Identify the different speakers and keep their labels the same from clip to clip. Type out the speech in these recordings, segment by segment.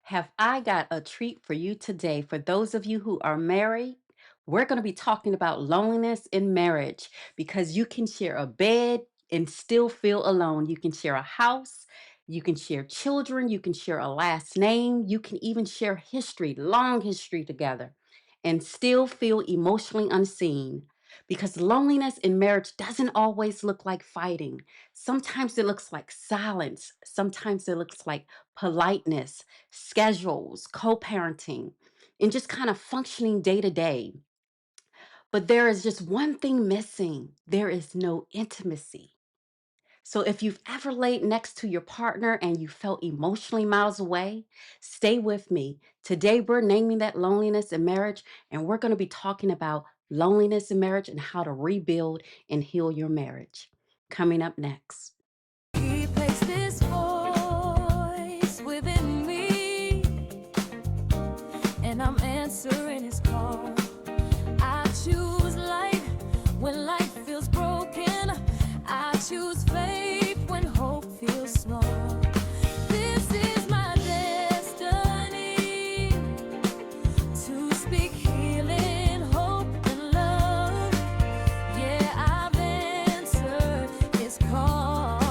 Speaker 1: Have I got a treat for you today? For those of you who are married, we're going to be talking about loneliness in marriage because you can share a bed and still feel alone. You can share a house, you can share children, you can share a last name, you can even share history, long history together, and still feel emotionally unseen. Because loneliness in marriage doesn't always look like fighting. Sometimes it looks like silence. Sometimes it looks like politeness, schedules, co parenting, and just kind of functioning day to day. But there is just one thing missing: there is no intimacy. So if you've ever laid next to your partner and you felt emotionally miles away, stay with me. Today, we're naming that loneliness in marriage, and we're going to be talking about loneliness in marriage and how to rebuild and heal your marriage. Coming up next.
Speaker 2: He placed this voice within me, and I'm answering his call. I choose light when life feels broken. I choose faith when hope feels small. This is my destiny to speak healing, hope, and love. Yeah, I've answered his call.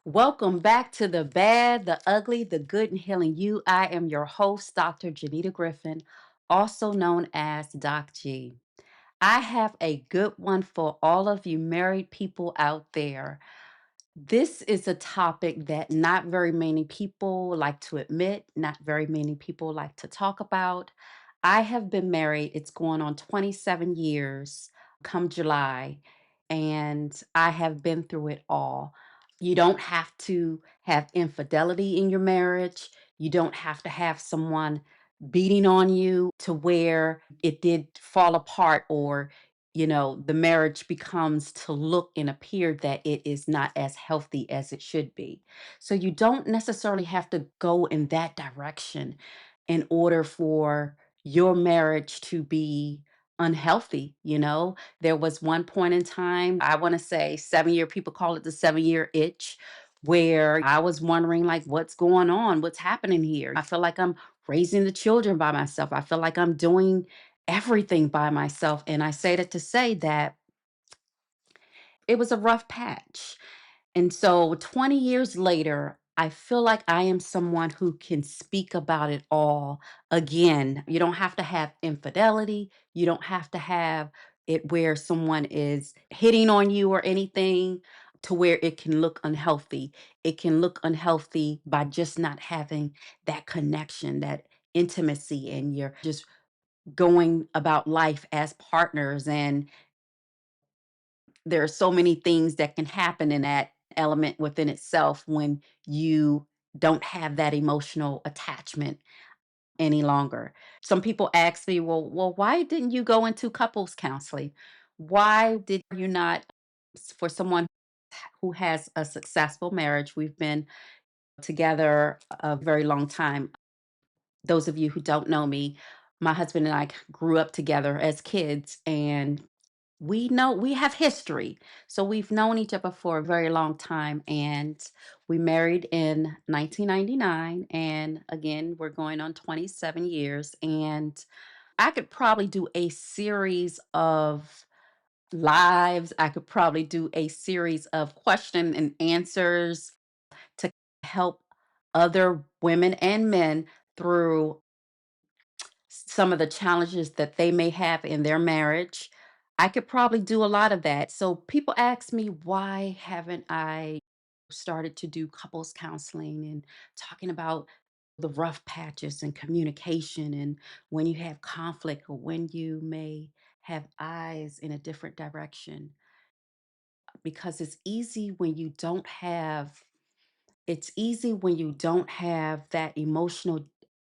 Speaker 1: Welcome back to The Bad, the Ugly, the Good, and Healing You. I am your host, Dr. Jenita Griffin, also known as Doc G. I have a good one for all of you married people out there. This is a topic that not very many people like to admit, not very many people like to talk about. I have been married, it's going on 27 years come July, and I have been through it all. You don't have to have infidelity in your marriage. You don't have to have someone beating on you to where it did fall apart, or the marriage becomes to look and appear that it is not as healthy as it should be. So you don't necessarily have to go in that direction in order for your marriage to be unhealthy. There was one point in time, I want to say 7 year, people call it the 7 year itch, where I was wondering, like, what's going on? What's happening here? I feel like I'm raising the children by myself. I feel like I'm doing everything by myself. And I say that to say that it was a rough patch. And so 20 years later, I feel like I am someone who can speak about it all again. You don't have to have infidelity. You don't have to have it where someone is hitting on you or anything to where it can look unhealthy. It can look unhealthy by just not having that connection, that intimacy, and you're just going about life as partners. And there are so many things that can happen in that element within itself when you don't have that emotional attachment any longer. Some people ask me, well, why didn't you go into couples counseling? Why did you not? For someone who has a successful marriage, we've been together a very long time. Those of you who don't know me, my husband and I grew up together as kids, and we have history. So we've known each other for a very long time, and we married in 1999, and again, we're going on 27 years. And I could probably do a series of lives. I could probably do a series of question and answers to help other women and men through some of the challenges that they may have in their marriage. I could probably do a lot of that. So people ask me, why haven't I started to do couples counseling and talking about the rough patches and communication, and when you have conflict or when you may have eyes in a different direction? Because it's easy when you don't have that emotional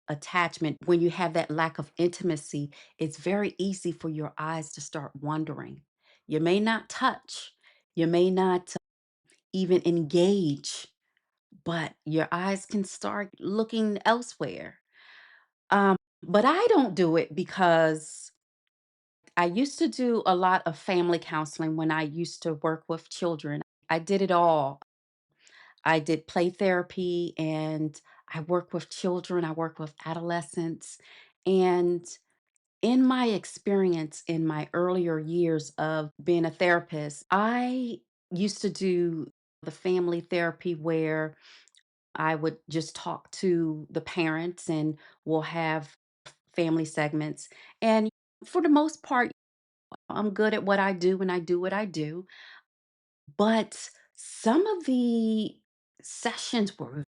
Speaker 1: attachment, when you have that lack of intimacy. It's very easy for your eyes to start wandering. You may not touch, you may not even engage, but your eyes can start looking elsewhere. But I don't do it because I used to do a lot of family counseling when I used to work with children. I did it all. I did play therapy and I work with children, I work with adolescents. And in my experience in my earlier years of being a therapist, I used to do the family therapy where I would just talk to the parents and we'll have family segments. And for the most part, I'm good at what I do and I do what I do. But some of the sessions were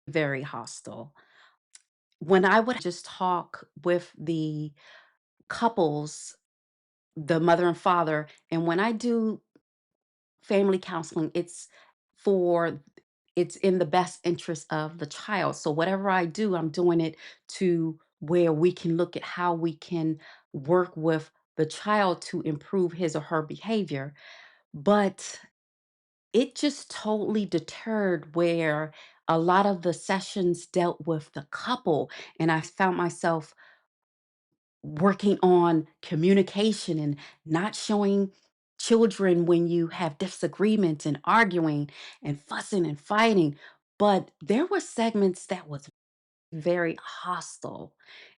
Speaker 1: very hostile. When I would just talk with the couples, the mother and father, and when I do family counseling, for it's in the best interest of the child. So whatever I do, I'm doing it to where we can look at how we can work with the child to improve his or her behavior. But it just totally deterred where a lot of the sessions dealt with the couple, and I found myself working on communication and not showing children when you have disagreements and arguing and fussing and fighting. But there were segments that was very hostile.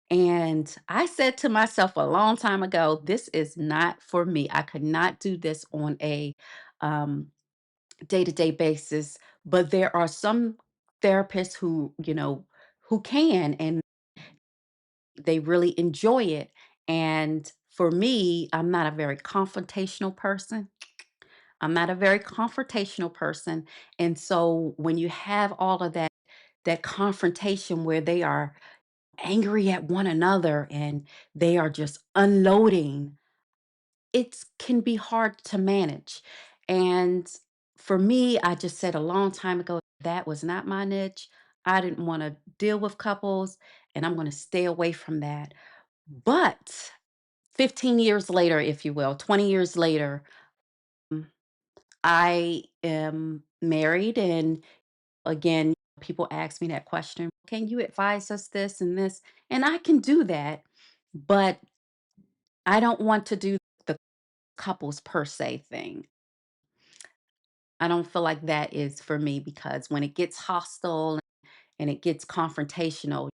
Speaker 1: And I said to myself a long time ago, this is not for me. I could not do this on a um, day-to-day basis. But there are some therapists who, who can, and they really enjoy it. And for me, I'm not a very confrontational person. I'm not a very confrontational person. And so when you have all of that confrontation where they are angry at one another and they are just unloading, it can be hard to manage. And for me, I just said a long time ago that was not my niche. I didn't want to deal with couples and I'm going to stay away from that. But 15 years later, if you will, 20 years later, mm, I am married. And again, people ask me that question, can you advise us this and this? And I can do that, but I don't want to do the couples per se thing. I don't feel like that is for me because when it gets hostile and it gets confrontational,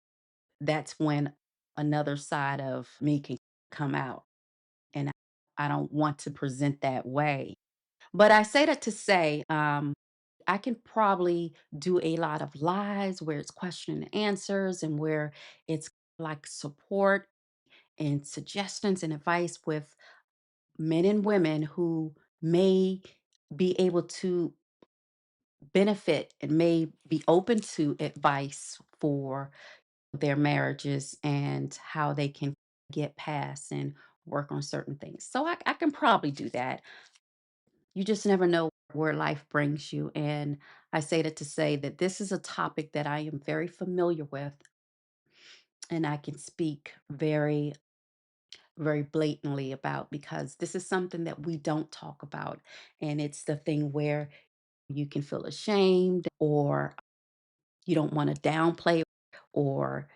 Speaker 1: that's when another side of me can come out. And I don't want to present that way. But I say that to say, I can probably do a lot of lives where it's question and answers and where it's like support and suggestions and advice with men and women who may be able to benefit and may be open to advice for their marriages and how they can get past and work on certain things. So I can probably do that. You just never know where life brings you. And I say that to say that this is a topic that I am very familiar with and I can speak very, very blatantly about because this is something that we don't talk about. And it's the thing where you can feel ashamed or you don't want to downplay or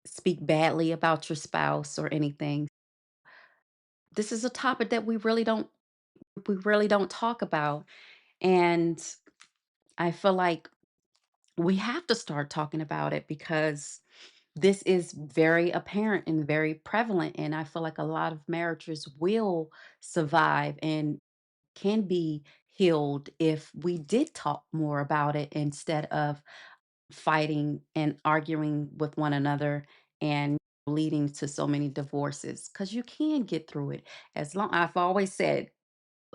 Speaker 1: speak badly about your spouse or anything. This is a topic that we really don't talk about. And I feel like we have to start talking about it because this is very apparent and very prevalent. And I feel like a lot of marriages will survive and can be healed if we did talk more about it instead of fighting and arguing with one another and leading to so many divorces because you can get through it. I've always said,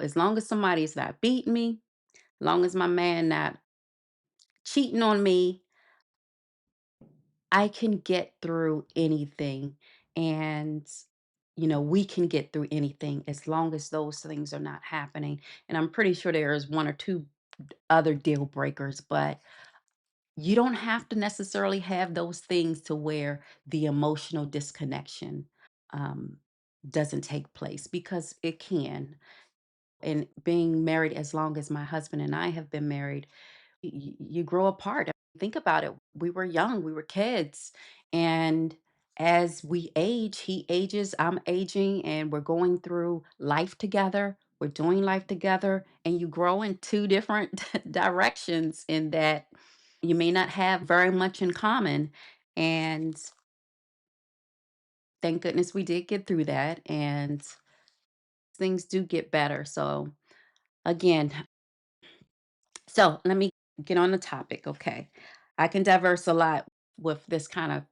Speaker 1: as long as somebody's not beating me, long as my man not cheating on me, I can get through anything. And, we can get through anything as long as those things are not happening. And I'm pretty sure there is one or two other deal breakers, but you don't have to necessarily have those things to where the emotional disconnection um, doesn't take place because it can. And being married as long as my husband and I have been married, you grow apart. Think about it. We were young, we were kids. And as we age, he ages, I'm aging, and we're going through life together. we're doing life together, and you grow in two different directions in that you may not have very much in common. And thank goodness we did get through that. And things do get better. So, again, so let me get on the topic. Okay. I can diverse a lot with this kind of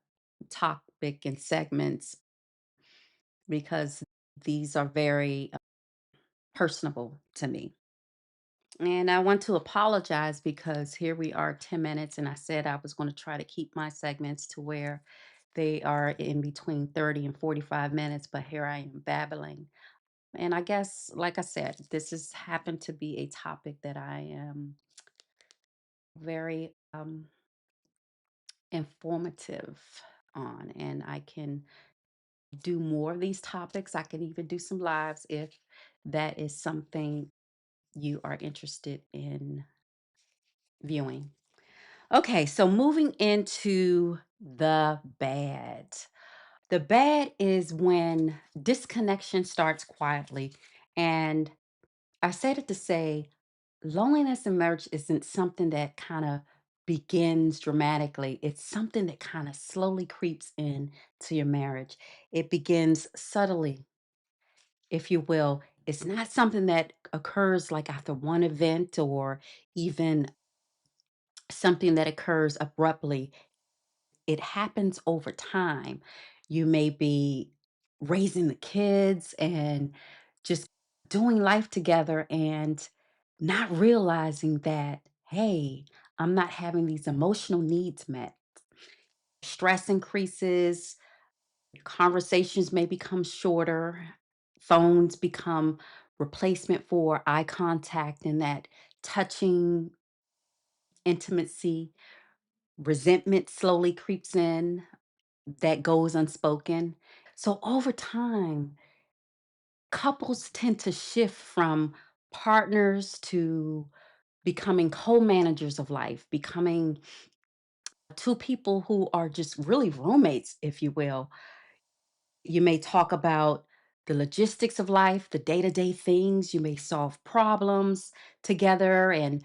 Speaker 1: topic and segments because these are very personable to me. And I want to apologize because here we are 10 minutes, and I said I was going to try to keep my segments to where they are in between 30 and 45 minutes, but here I am babbling. And I guess, like I said, this has happened to be a topic that I am very informative on, and I can do more of these topics. I can even do some lives if that is something you are interested in viewing. Okay, so moving into the bad. The bad is when disconnection starts quietly. And I said it to say loneliness in marriage isn't something that kind of begins dramatically. It's something that kind of slowly creeps in to your marriage. It begins subtly, if you will. It's not something that occurs like after one event or even something that occurs abruptly. It happens over time. You may be raising the kids and just doing life together and not realizing that, hey, I'm not having these emotional needs met. Stress increases, conversations may become shorter, phones become replacement for eye contact and that touching intimacy. Resentment slowly creeps in that goes unspoken. So over time, couples tend to shift from partners to becoming co-managers of life, becoming two people who are just really roommates, if you will. You may talk about the logistics of life, the day-to-day things. You may solve problems together and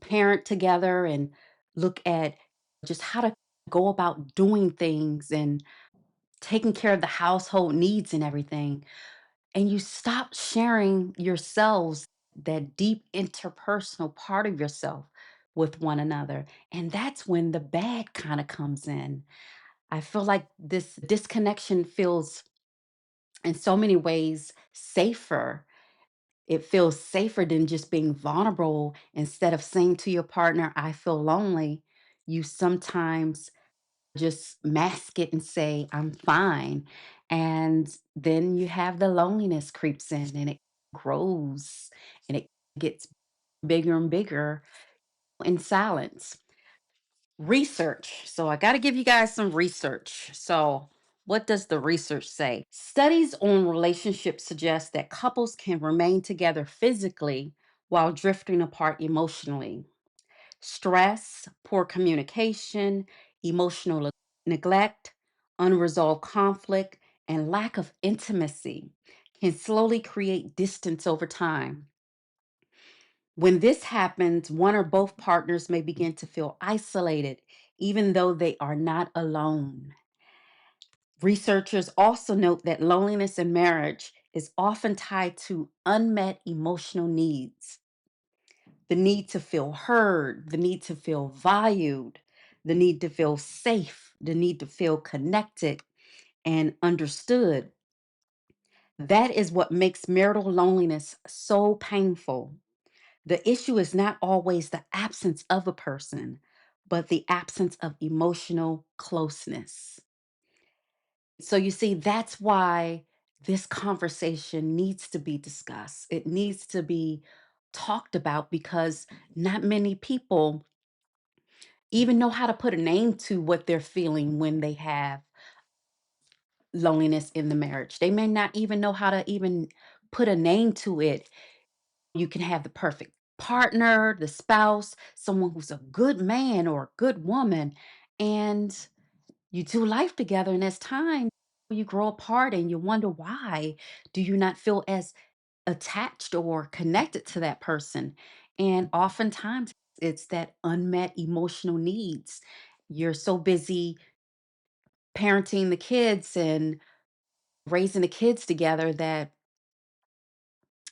Speaker 1: parent together and look at just how to go about doing things and taking care of the household needs and everything. And you stop sharing yourselves, that deep interpersonal part of yourself with one another. And that's when the bad kind of comes in. I feel like this disconnection feels in so many ways safer. It feels safer than just being vulnerable. Instead of saying to your partner, I feel lonely, you sometimes just mask it and say, I'm fine. And then you have the loneliness creeps in and it grows and it gets bigger and bigger in silence. Research. So I got to give you guys some research. So, what does the research say? Studies on relationships suggest that couples can remain together physically while drifting apart emotionally. Stress, poor communication, emotional neglect, unresolved conflict, and lack of intimacy can slowly create distance over time. When this happens, one or both partners may begin to feel isolated, even though they are not alone. Researchers also note that loneliness in marriage is often tied to unmet emotional needs, the need to feel heard, the need to feel valued, the need to feel safe, the need to feel connected and understood. That is what makes marital loneliness so painful. The issue is not always the absence of a person, but the absence of emotional closeness. So you see, that's why this conversation needs to be discussed. It needs to be talked about because not many people even know how to put a name to what they're feeling when they have loneliness in the marriage. They may not even know how to even put a name to it. You can have the perfect partner, the spouse, someone who's a good man or a good woman, and you do life together. And as time, you grow apart and you wonder why do you not feel as attached or connected to that person. And oftentimes it's that unmet emotional needs. You're so busy parenting the kids and raising the kids together that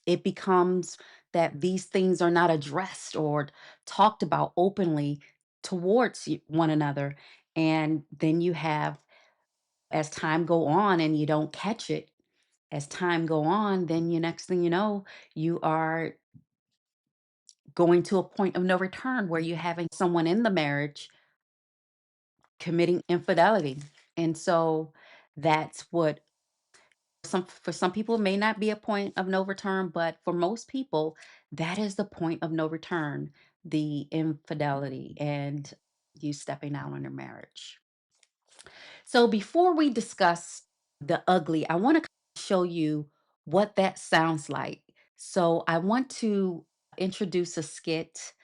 Speaker 1: it becomes that these things are not addressed or talked about openly towards one another. And then you have, as time go on and you don't catch it, as time go on, then you next thing you know, you are going to a point of no return where you're having someone in the marriage committing infidelity. And so that's what some people may not be a point of no return, but for most people, that is the point of no return, the infidelity and you stepping out on your marriage. So before we discuss the ugly, I want to show you what that sounds like. So I want to introduce a skit,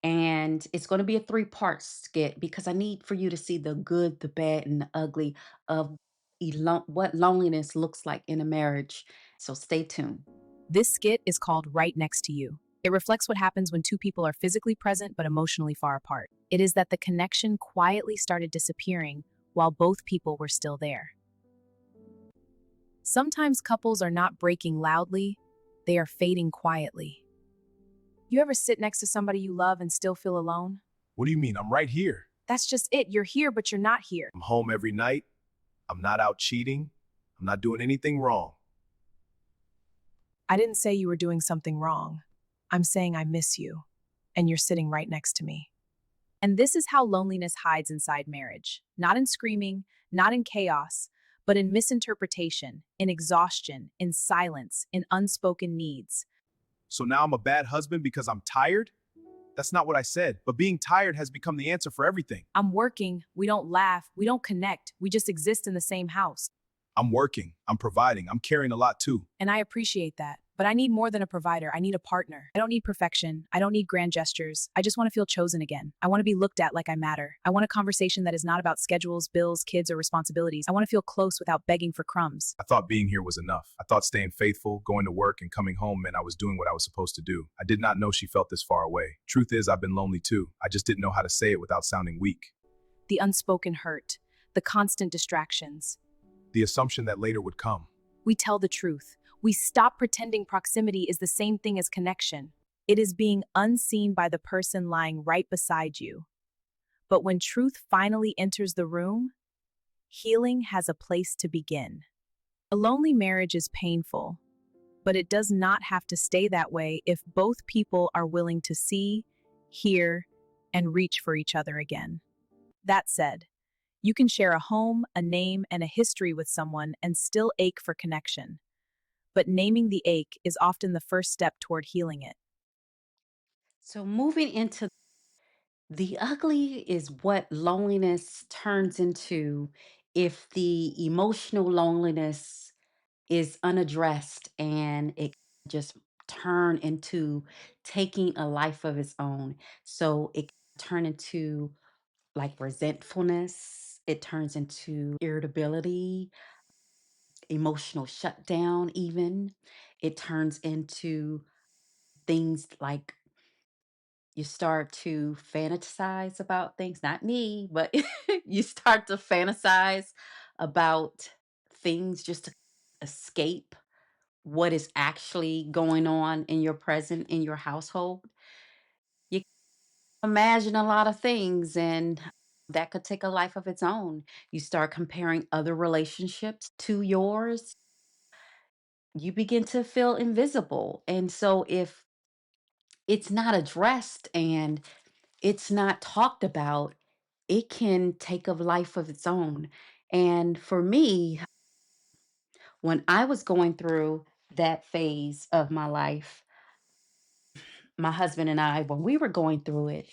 Speaker 1: and it's going to be a three-part skit because I need for you to see the good, the bad, and the ugly of what loneliness looks like in a marriage. So stay tuned.
Speaker 2: This skit is called Right Next to You. It reflects what happens when two people are physically present but emotionally far apart. It is that the connection quietly started disappearing while both people were still there. Sometimes couples are not breaking loudly, they are fading quietly. You ever sit next to somebody you love and still feel alone?
Speaker 3: What do you mean? I'm right here.
Speaker 2: That's just it. You're here, but you're not here.
Speaker 3: I'm home every night. I'm not out cheating. I'm not doing anything wrong.
Speaker 2: I didn't say you were doing something wrong. I'm saying I miss you, and you're sitting right next to me. And this is how loneliness hides inside marriage, not in screaming, not in chaos, but in misinterpretation, in exhaustion, in silence, in unspoken needs.
Speaker 3: So now I'm a bad husband because I'm tired? That's not what I said, but being tired has become the answer for everything.
Speaker 2: I'm working, we don't laugh, we don't connect, we just exist in the same house.
Speaker 3: I'm working, I'm providing, I'm caring a lot too.
Speaker 2: And I appreciate that. But I need more than a provider. I need a partner. I don't need perfection. I don't need grand gestures. I just want to feel chosen again. I want to be looked at like I matter. I want a conversation that is not about schedules, bills, kids, or responsibilities. I want to feel close without begging for crumbs.
Speaker 3: I thought being here was enough. I thought staying faithful, going to work, and coming home meant I was doing what I was supposed to do. I did not know she felt this far away. Truth is, I've been lonely too. I just didn't know how to say it without sounding weak.
Speaker 2: The unspoken hurt, the constant distractions.
Speaker 3: The assumption that later would come.
Speaker 2: We tell the truth. We stop pretending proximity is the same thing as connection. It is being unseen by the person lying right beside you. But when truth finally enters the room, healing has a place to begin. A lonely marriage is painful, but it does not have to stay that way if both people are willing to see, hear, and reach for each other again. That said, you can share a home, a name, and a history with someone and still ache for connection. But naming the ache is often the first step toward healing it.
Speaker 1: So moving into the ugly is what loneliness turns into if the emotional loneliness is unaddressed and it just turn into taking a life of its own. So it can turn into like resentfulness, it turns into irritability, emotional shutdown even. It turns into things like you start to fantasize about things, not me, but you start to fantasize about things just to escape what is actually going on in your present in your household. You imagine a lot of things and that could take a life of its own. You start comparing other relationships to yours. You begin to feel invisible. And so if it's not addressed and it's not talked about, it can take a life of its own. And for me, when I was going through that phase of my life, my husband and I, when we were going through it,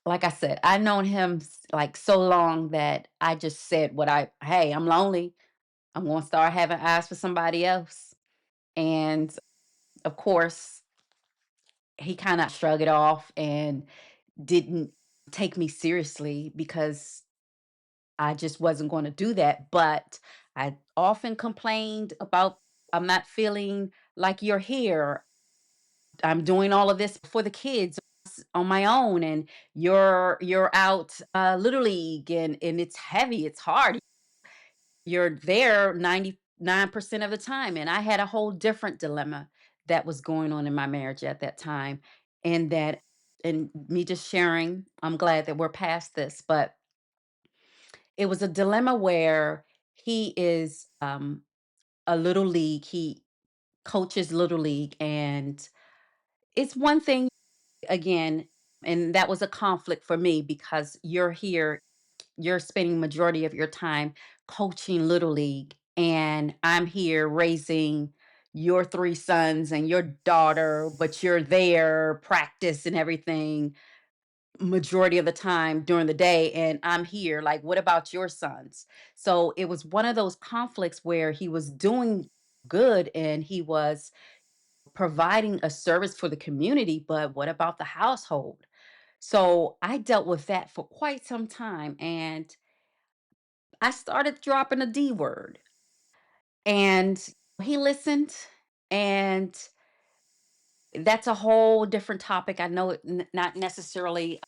Speaker 1: like I said, I known him like so long that I just said hey, I'm lonely. I'm going to start having eyes for somebody else. And of course, he kind of shrugged it off and didn't take me seriously because I just wasn't going to do that. But I often complained about I'm not feeling like you're here. I'm doing all of this for the kids on my own, and you're out little league, and it's heavy, it's hard. You're there 99% of the time. And I had a whole different dilemma that was going on in my marriage at that time. And that, and me just sharing, I'm glad that we're past this, but it was a dilemma where he is a little league, he coaches little league. And it's one thing, again, and that was a conflict for me because you're here, you're spending majority of your time coaching little league, and I'm here raising your three sons and your daughter, but you're there practice and everything majority of the time during the day, and I'm here like, what about your sons? So it was one of those conflicts where he was doing good and he was providing a service for the community, but what about the household? So I dealt with that for quite some time, and I started dropping the D word. And he listened, and that's a whole different topic. I know it not necessarily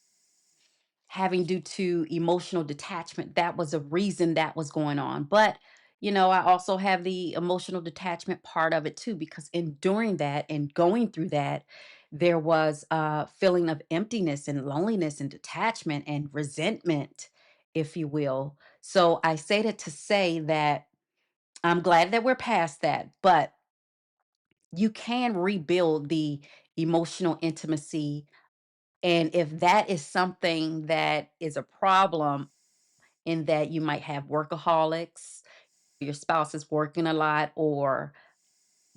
Speaker 1: having due to emotional detachment. That was a reason that was going on. But, I also have the emotional detachment part of it too, because in doing that and going through that, there was a feeling of emptiness and loneliness and detachment and resentment, if you will. So I say that to say that I'm glad that we're past that, but you can rebuild the emotional intimacy. And if that is something that is a problem, in that you might have workaholics, your spouse is working a lot, or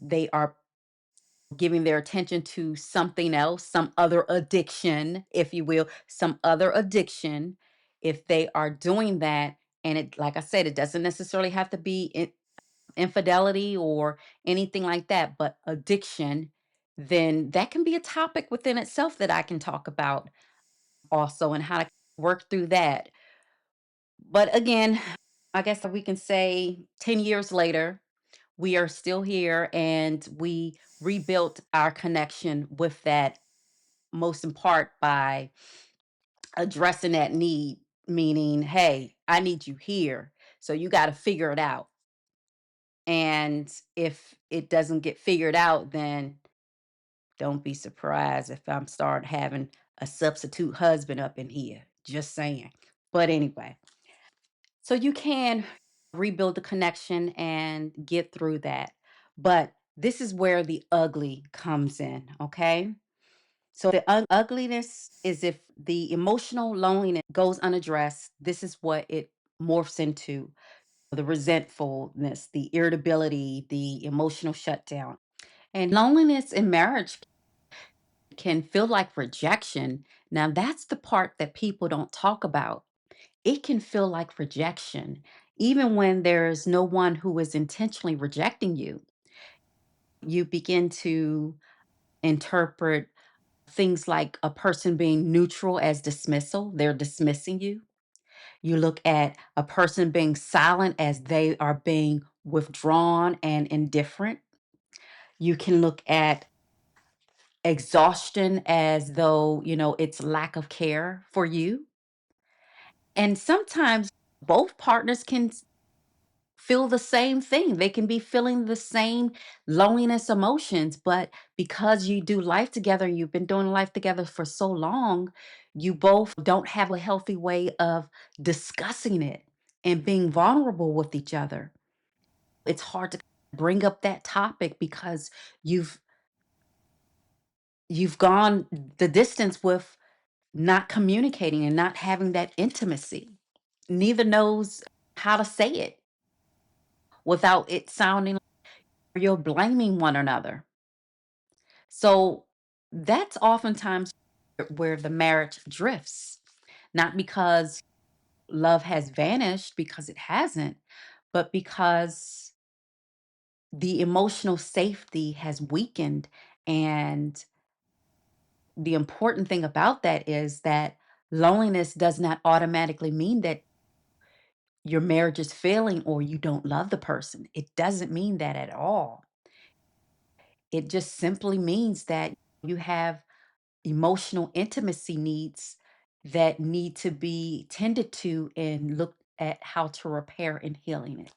Speaker 1: they are giving their attention to something else, some other addiction, if you will, some other addiction. If they are doing that, and it, like I said, it doesn't necessarily have to be infidelity or anything like that, but addiction, then that can be a topic within itself that I can talk about also, and how to work through that. But again, I guess we can say 10 years later, we are still here and we rebuilt our connection with that, most in part by addressing that need, meaning, hey, I need you here. So you got to figure it out. And if it doesn't get figured out, then don't be surprised if I'm start having a substitute husband up in here. Just saying. But anyway, so you can rebuild the connection and get through that. But this is where the ugly comes in, okay? So the ugliness is if the emotional loneliness goes unaddressed, this is what it morphs into: the resentfulness, the irritability, the emotional shutdown. And loneliness in marriage can feel like rejection. Now, that's the part that people don't talk about. It can feel like rejection, even when there's no one who is intentionally rejecting you. You begin to interpret things like a person being neutral as dismissal, they're dismissing you. You look at a person being silent as they are being withdrawn and indifferent. You can look at exhaustion as though, it's lack of care for you. And sometimes both partners can feel the same thing. They can be feeling the same loneliness emotions, but because you do life together and you've been doing life together for so long, you both don't have a healthy way of discussing it and being vulnerable with each other. It's hard to bring up that topic because you've you've gone the distance with not communicating and not having that intimacy. Neither knows how to say it without it sounding like you're blaming one another. So that's oftentimes where the marriage drifts, not because love has vanished, because it hasn't, but because the emotional safety has weakened. And the important thing about that is that loneliness does not automatically mean that your marriage is failing or you don't love the person. It doesn't mean that at all. It just simply means that you have emotional intimacy needs that need to be tended to and look at how to repair and healing it.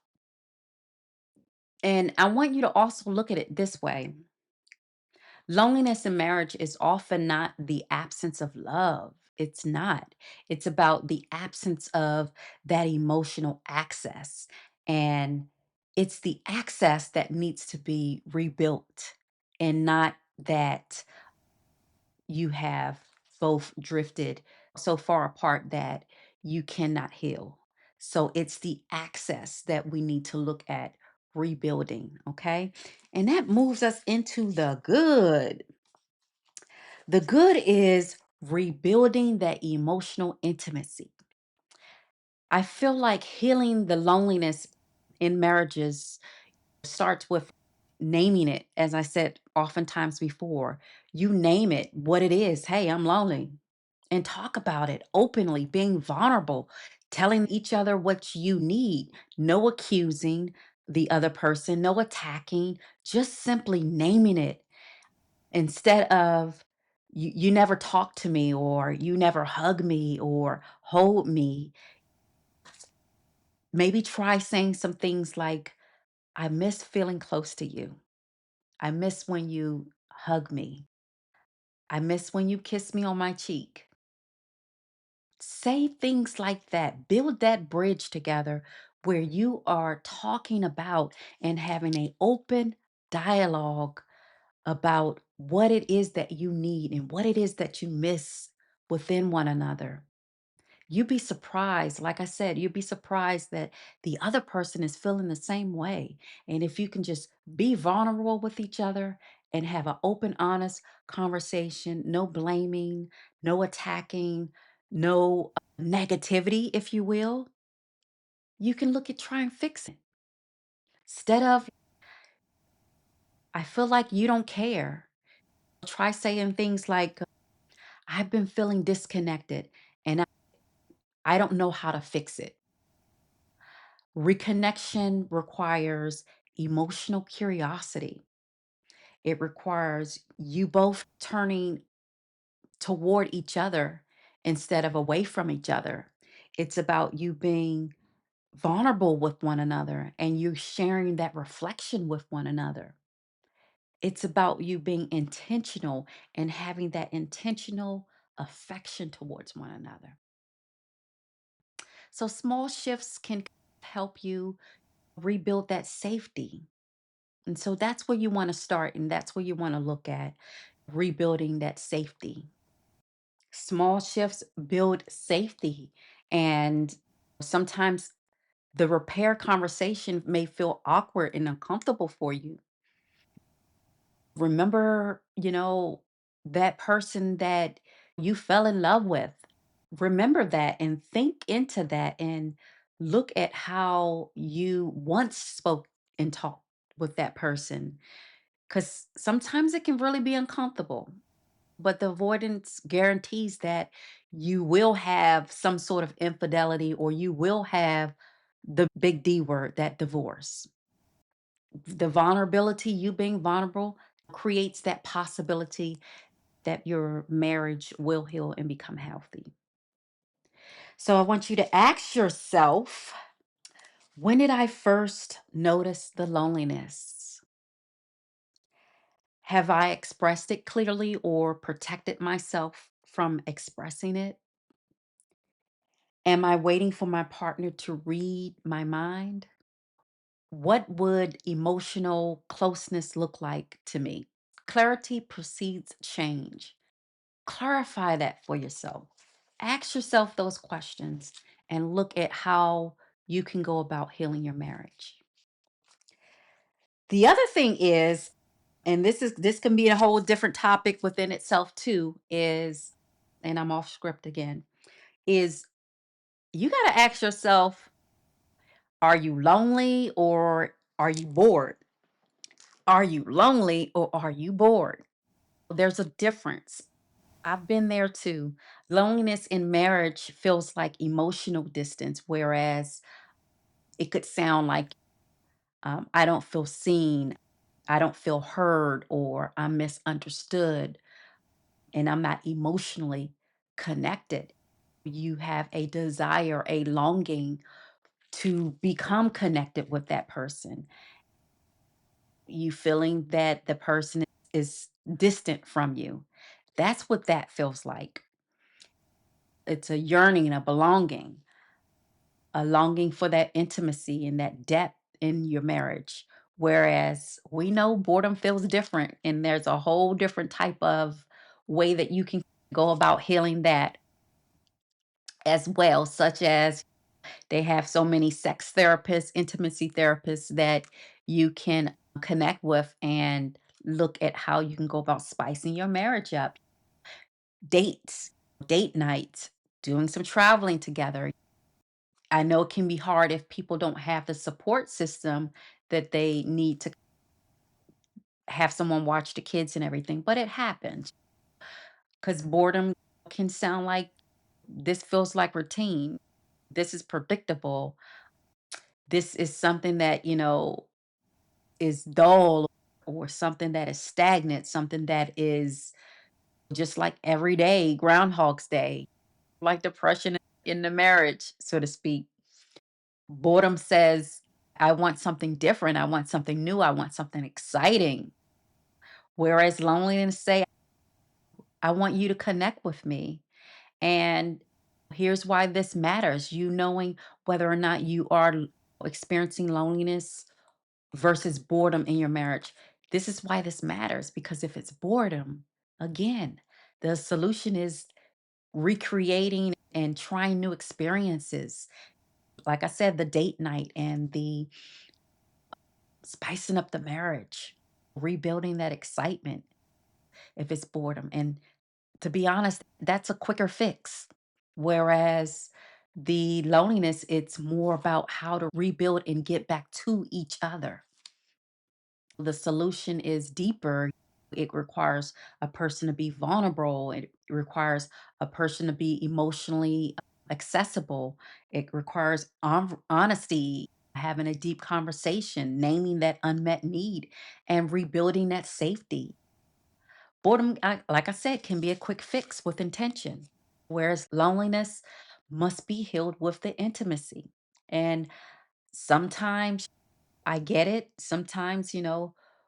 Speaker 1: And I want you to also look at it this way. Loneliness in marriage is often not the absence of love. It's not. It's about the absence of that emotional access. And it's the access that needs to be rebuilt and not that you have both drifted so far apart that you cannot heal. So it's the access that we need to look at rebuilding. Okay. And that moves us into the good. The good is rebuilding that emotional intimacy. I feel like healing the loneliness in marriages starts with naming it. As I said oftentimes before, you name it what it is. Hey, I'm lonely. And talk about it openly, being vulnerable, telling each other what you need. No accusing the other person, no attacking, just simply naming it instead of you never talk to me or you never hug me or hold me. Maybe try saying some things like, I miss feeling close to you. I miss when you hug me. I miss when you kiss me on my cheek. Say things like that. Build that bridge together where you are talking about and having an open dialogue about what it is that you need and what it is that you miss within one another. You'd be surprised, like I said, you'd be surprised that the other person is feeling the same way. And if you can just be vulnerable with each other and have an open, honest conversation, no blaming, no attacking, no negativity, if you will, you can look at try and fix it. Instead of, I feel like you don't care. Try saying things like, I've been feeling disconnected and I don't know how to fix it. Reconnection requires emotional curiosity. It requires you both turning toward each other instead of away from each other. It's about you being vulnerable with one another and you sharing that reflection with one another. It's about you being intentional and having that intentional affection towards one another. So small shifts can help you rebuild that safety. And so that's where you want to start and that's where you want to look at rebuilding that safety. Small shifts build safety. And sometimes the repair conversation may feel awkward and uncomfortable for you. Remember, that person that you fell in love with. Remember that and think into that and look at how you once spoke and talked with that person. Because sometimes it can really be uncomfortable, but the avoidance guarantees that you will have some sort of infidelity or you will have the big D word, that divorce. The vulnerability, you being vulnerable, creates that possibility that your marriage will heal and become healthy. So I want you to ask yourself, when did I first notice the loneliness? Have I expressed it clearly or protected myself from expressing it? Am I waiting for my partner to read my mind? What would emotional closeness look like to me? Clarity precedes change. Clarify that for yourself. Ask yourself those questions and look at how you can go about healing your marriage. The other thing is, and this can be a whole different topic within itself too, is, and I'm off script again, is you got to ask yourself, are you lonely or are you bored? Are you lonely or are you bored? There's a difference. I've been there too. Loneliness in marriage feels like emotional distance, whereas it could sound like I don't feel seen. I don't feel heard or I'm misunderstood and I'm not emotionally connected. You have a desire, a longing to become connected with that person. You feeling that the person is distant from you. That's what that feels like. It's a yearning, a belonging, a longing for that intimacy and that depth in your marriage. Whereas we know boredom feels different, and there's a whole different type of way that you can go about healing that as well, such as they have so many sex therapists, intimacy therapists that you can connect with and look at how you can go about spicing your marriage up. Dates, date nights, doing some traveling together. I know it can be hard if people don't have the support system that they need to have someone watch the kids and everything, but it happens because boredom can sound like this feels like routine. This is predictable. This is something that, is dull or something that is stagnant, something that is just like every day, Groundhog's Day, like depression in the marriage, so to speak. Boredom says, I want something different. I want something new. I want something exciting. Whereas loneliness say, I want you to connect with me. And here's why this matters. You knowing whether or not you are experiencing loneliness versus boredom in your marriage. This is why this matters because if it's boredom, again, the solution is recreating and trying new experiences. Like I said, the date night and the spicing up the marriage, rebuilding that excitement if it's boredom. And to be honest, that's a quicker fix. Whereas the loneliness, it's more about how to rebuild and get back to each other. The solution is deeper. It requires a person to be vulnerable. It requires a person to be emotionally accessible. It requires honesty, having a deep conversation, naming that unmet need, and rebuilding that safety. Boredom, like I said, can be a quick fix with intention, whereas loneliness must be healed with the intimacy. And sometimes I get it. Sometimes,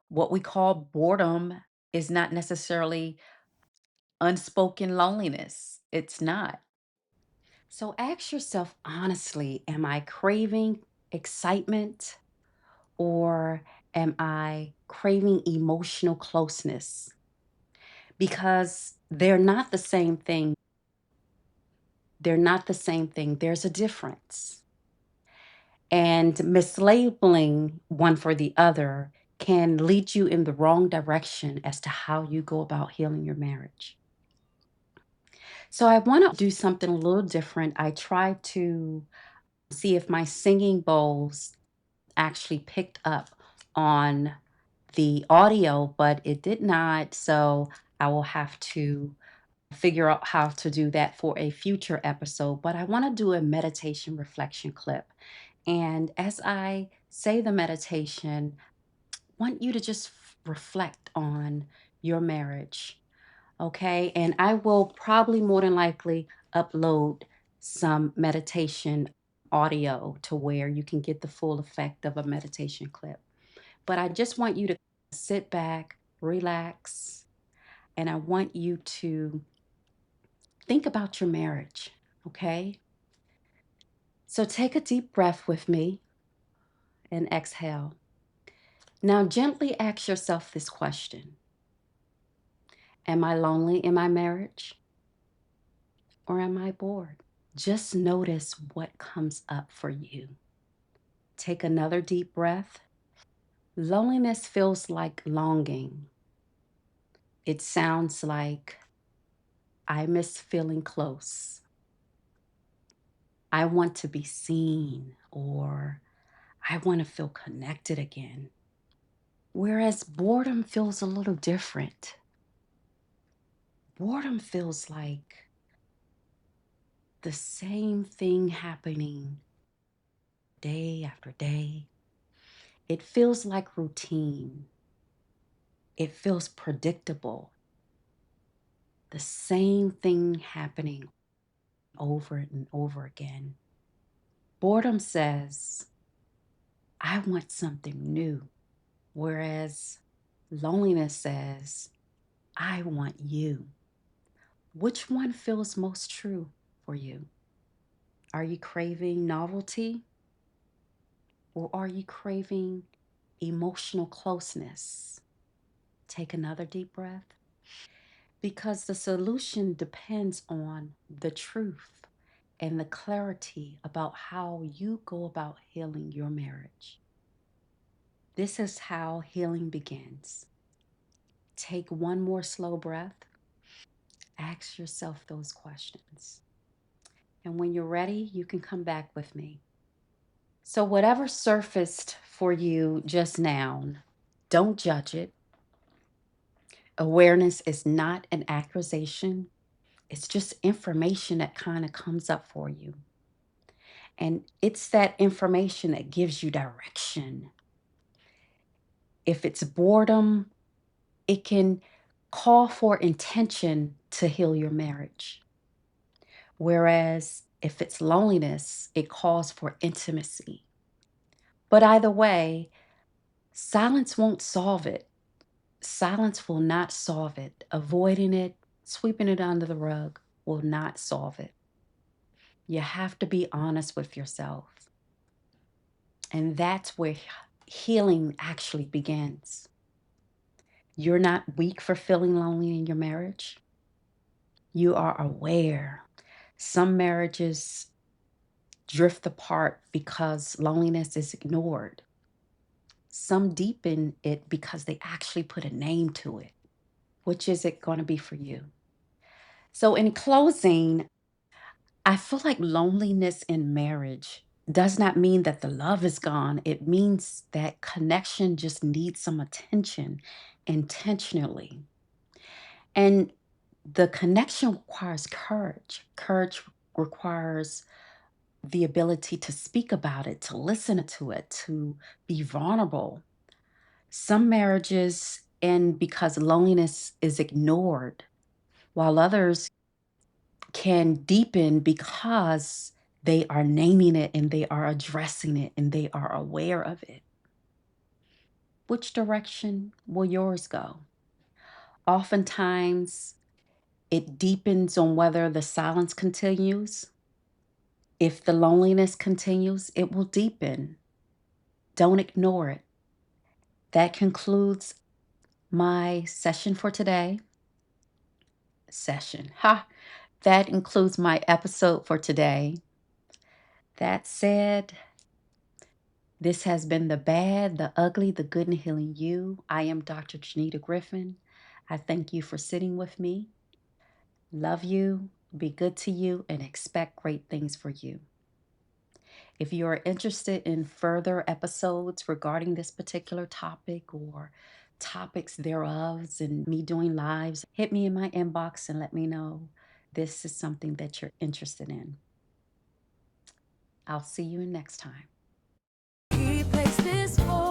Speaker 1: what we call boredom is not necessarily unspoken loneliness. It's not. So ask yourself honestly, am I craving excitement or am I craving emotional closeness? Because they're not the same thing. They're not the same thing. There's a difference. And mislabeling one for the other can lead you in the wrong direction as to how you go about healing your marriage. So I want to do something a little different. I tried to see if my singing bowls actually picked up on the audio, but it did not. So I will have to figure out how to do that for a future episode. But I want to do a meditation reflection clip. And as I say the meditation, want you to just reflect on your marriage, okay? And I will probably more than likely upload some meditation audio to where you can get the full effect of a meditation clip. But I just want you to sit back, relax, and I want you to think about your marriage, okay? So take a deep breath with me and exhale. Now, gently ask yourself this question: am I lonely in my marriage or am I bored? Just notice what comes up for you. Take another deep breath. Loneliness feels like longing. It sounds like I miss feeling close. I want to be seen, or I want to feel connected again. Whereas boredom feels a little different. Boredom feels like the same thing happening day after day. It feels like routine. It feels predictable. The same thing happening over and over again. Boredom says, I want something new. Whereas loneliness says, I want you. Which one feels most true for you? Are you craving novelty or are you craving emotional closeness? Take another deep breath because the solution depends on the truth and the clarity about how you go about healing your marriage. This is how healing begins. Take one more slow breath. Ask yourself those questions. And when you're ready, you can come back with me. So, whatever surfaced for you just now, don't judge it. Awareness is not an accusation, it's just information that kind of comes up for you. And it's that information that gives you direction. If it's boredom, it can call for intention to heal your marriage. Whereas if it's loneliness, it calls for intimacy. But either way, silence won't solve it. Silence will not solve it. Avoiding it, sweeping it under the rug will not solve it. You have to be honest with yourself. And that's where healing actually begins. You're not weak for feeling lonely in your marriage. You are aware. Some marriages drift apart because loneliness is ignored. Some deepen it because they actually put a name to it. Which is it going to be for you? So, in closing, I feel like loneliness in marriage does not mean that the love is gone. It means that connection just needs some attention intentionally. And the connection requires courage. Courage requires the ability to speak about it, to listen to it, to be vulnerable. Some marriages end because loneliness is ignored, while others can deepen because they are naming it and they are addressing it and they are aware of it. Which direction will yours go? Oftentimes, it deepens on whether the silence continues. If the loneliness continues, it will deepen. Don't ignore it. That concludes my session for today. Session. Ha! That includes my episode for today. That said, this has been The Bad, the Ugly, the Good, and Healing You. I am Dr. Jenita Griffin. I thank you for sitting with me. Love you, be good to you, and expect great things for you. If you are interested in further episodes regarding this particular topic or topics thereof and me doing lives, hit me in my inbox and let me know this is something that you're interested in. I'll see you next time.
Speaker 2: He placed this for